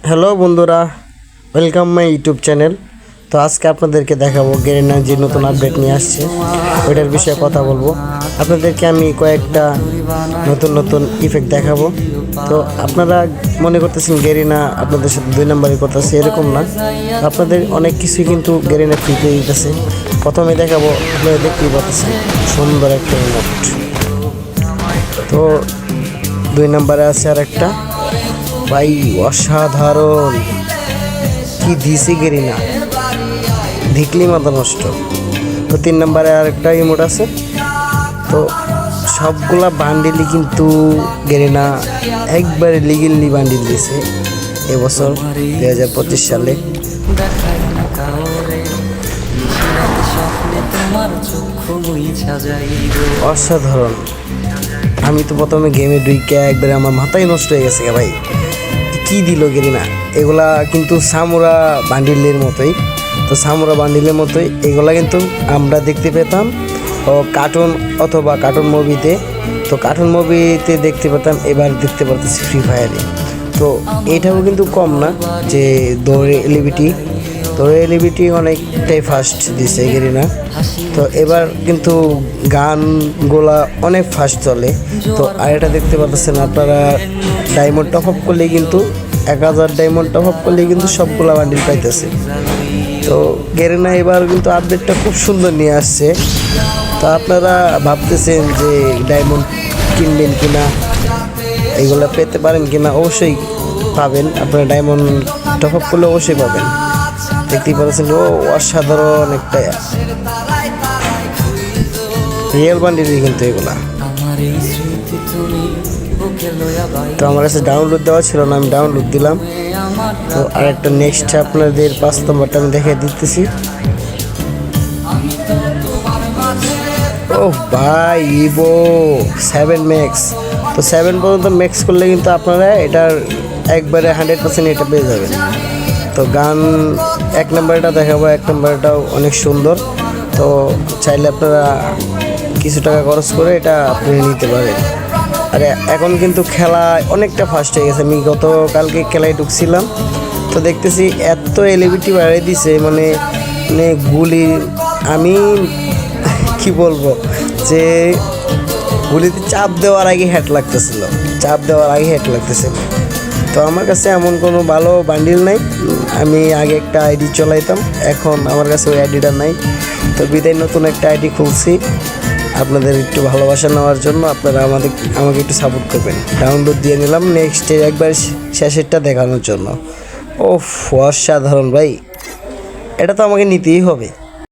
Hello বন্ধুরা, welcome my YouTube channel. তো আজকে আপনাদেরকে দেখাবো গেরিনা যে নতুন আপডেট নিয়ে আসছে ওইটার বিষয়ে কথা বলবো। আপনাদেরকে আমি কয়েকটা নতুন ইফেক্ট দেখাবো। তো আপনারা মনে করতেছেন গেরিনা আপনাদের সাথে 2 নম্বরই করতেছে, এরকম না। আপনাদের অনেক কিছুই কিন্তু গেরিনা ফ্রিতে দিতেছে। প্রথমে দেখাবো, আপনারা দেখতেই পাচ্ছেন সুন্দর একটা ইমোট। তো 2 নম্বরে আছে আর একটা, ভাই অসাধারণ কি দিছে গেরিনা, দেখলি মাথা নষ্ট। তো 3 নম্বরে আরেকটা ইমোট আছে। তো সবগুলা বান্ডিলই কিন্তু গেরিনা একবারে লিগেলি বান্ডিল দিয়েছে এবছর 2025 সালে। অসাধারণ। আমি তো প্রথমে গেমে ঢুকে একবারে আমার মাথায় নষ্ট হয়ে গেছে ভাই, কি দিল গেরিনা। এগুলা কিন্তু সামুরা বান্ডিলের মতোই। তো সামুরা বান্ডিলের মতোই এগুলা কিন্তু আমরা দেখতে পেতাম ও কার্টুন অথবা কার্টুন মুভিতে। তো কার্টুন মুভিতে দেখতে পেতাম, এবার দেখতে পারতেছি ফ্রি ফায়ারে। তো এটাও কিন্তু কম না যে দৌড়ে এলিবিটি অনেকটাই ফাস্ট দিছে গেরিনা। তো এবার কিন্তু গানগুলা অনেক ফাস্ট চলে। তো আর এটা দেখতে পাচ্ছেন আপনারা, ডায়মন্ড টপ আপ করলেই কিন্তু 1000 ডায়মন্ড টপ আপ করলেই কিন্তু সবগুলা বান্ডিল পাইতেছে। তো গেরিনা এবার কিন্তু আপডেটটা খুব সুন্দর নিয়ে আসছে। তো আপনারা ভাবতেছেন যে ডায়মন্ড কিনবেন কিনা, এগুলো পেতে পারেন কিনা, অবশ্যই পাবেন। আপনারা ডায়মন্ড টপ আপ করলে অবশ্যই পাবেন। দেখতেই পাচ্ছেন ও অসাধারণ একটা রিয়েল বান্ডিলই কিন্তু এগুলা। তো আমার কাছে ডাউনলোড দেওয়া ছিল না, আমি ডাউনলোড দিলাম। তো আরেকটা নেক্সট আপনাদের 5 নম্বরটা আমি দেখে দিতেছি। ও ভাই ইভো 7 ম্যাক্স। তো 7 পর্যন্ত ম্যাক্স করলে কিন্তু আপনারা এটার একবারে 100% এটা পেয়ে যাবেন। তো গান 1 নম্বরটা দেখাবো, 1 নম্বরটাও অনেক সুন্দর। তো চাইলে আপনারা কিছু টাকা খরচ করে এটা আপনি নিতে পারেন। আর এখন কিন্তু খেলা অনেকটা ফাস্ট হয়ে গেছে। আমি গতকালকে খেলায় ঢুকছিলাম, তো দেখতেছি এত এলিভিটি বাড়িয়ে দিছে, মানে গুলি, আমি কি বলবো যে গুলিতে চাপ দেওয়ার আগে হেড লাগতেছিল। তো আমার কাছে এমন কোনো ভালো বান্ডিল নাই। আমি আগে একটা আইডি চালাইতাম, এখন আমার কাছে ওই আইডিটা নাই। তো বিদায় নতুন একটা আইডি খুলছি আপনাদের একটু ভালোবাসা নেওয়ার জন্য। আপনারা আমাকে একটু সাপোর্ট করবেন। ডাউনলোড দিয়ে নিলাম নেক্সট একবার শেষেরটা দেখানোর জন্য। ও অসাধারণ ভাই, এটা তো আমাকে নিতেই হবে।